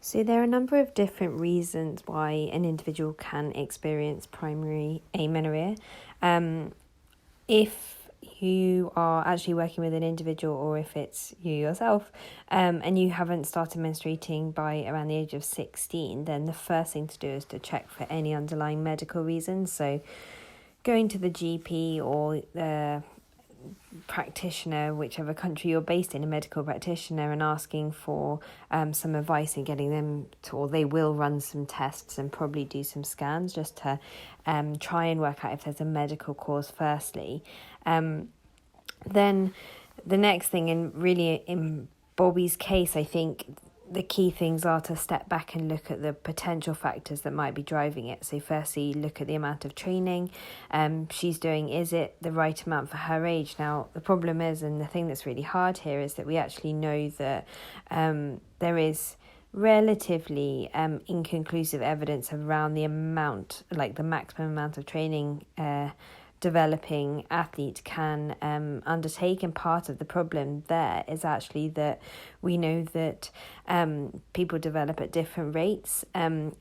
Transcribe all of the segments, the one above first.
So there are a number of different reasons why an individual can experience primary amenorrhea. If you are actually working with an individual, or if it's you yourself, and you haven't started menstruating by around the age of 16, then the first thing to do is to check for any underlying medical reasons. So going to the GP or the practitioner, whichever country you're based in, a medical practitioner, and asking for some advice and getting them to, or they will run some tests and probably do some scans just to try and work out if there's a medical cause firstly. Then the next thing, and really in Bobby's case, I think the key things are to step back and look at the potential factors that might be driving it. So firstly, look at the amount of training she's doing. Is it the right amount for her age? Now, the problem is, and the thing that's really hard here, is that we actually know that there is relatively inconclusive evidence around the amount, like the maximum amount of training developing athlete can undertake, and part of the problem there is actually that we know that people develop at different rates.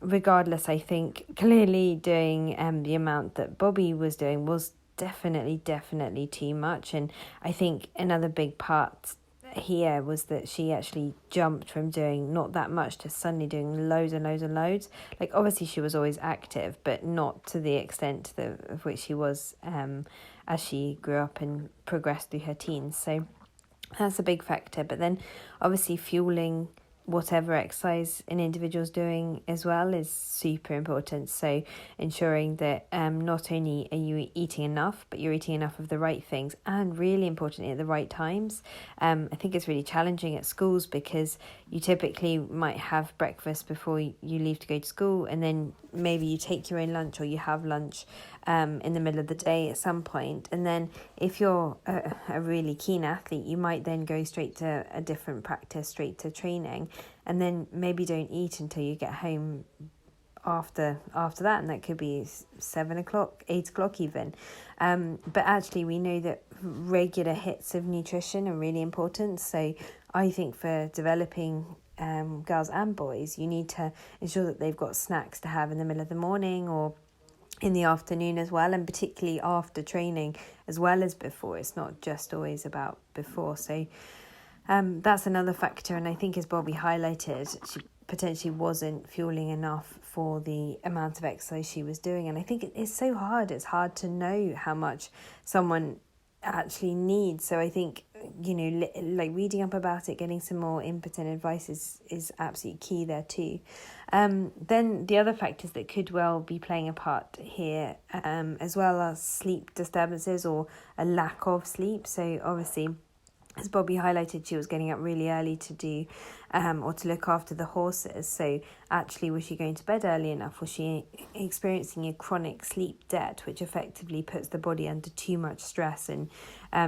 Regardless, I think clearly doing the amount that Bobby was doing was definitely too much, and I think another big part here was that she actually jumped from doing not that much to suddenly doing loads and loads. Like, obviously she was always active, but not to the extent of which she was as she grew up and progressed through her teens. So that's a big factor. But then obviously fueling whatever exercise an individual's doing as well is super important. So ensuring that not only are you eating enough, but you're eating enough of the right things, and really importantly at the right times. I think it's really challenging at schools because you typically might have breakfast before you leave to go to school, and then maybe you take your own lunch, or you have lunch in the middle of the day at some point. And then if you're a really keen athlete, you might then go straight to a different practice, straight to training, and then maybe don't eat until you get home after that, and that could be 7 o'clock, 8 o'clock even. But actually we know that regular hits of nutrition are really important. So I think for developing girls and boys, you need to ensure that they've got snacks to have in the middle of the morning or in the afternoon as well, and particularly after training as well as before. It's not just always about before. So that's another factor, and I think as Bobby highlighted, she potentially wasn't fueling enough for the amount of exercise she was doing. And I think it's so hard. It's hard to know how much someone actually needs. So I think, like reading up about it, getting some more input and advice is absolutely key there too. Then the other factors that could well be playing a part here as well are sleep disturbances or a lack of sleep. So obviously, as Bobby highlighted, she was getting up really early to do or to look after the horses. So actually, was she going to bed early enough? Was she experiencing a chronic sleep debt, which effectively puts the body under too much stress and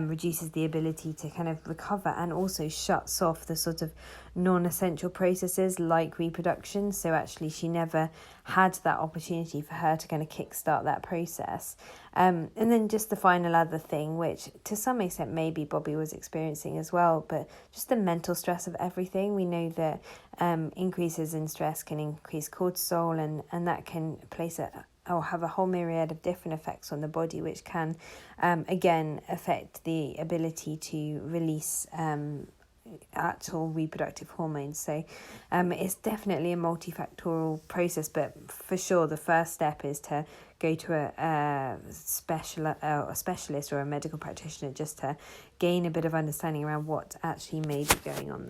reduces the ability to kind of recover, and also shuts off the sort of non-essential processes like reproduction. So actually she never had that opportunity for her to kind of kickstart that process. And then just the final other thing, which to some extent maybe Bobby was experiencing as well, but just the mental stress of everything. We know that increases in stress can increase cortisol, and that can have a whole myriad of different effects on the body, which can again affect the ability to release actual reproductive hormones. So it's definitely a multifactorial process, but for sure the first step is to go to a specialist or a medical practitioner just to gain a bit of understanding around what actually may be going on there.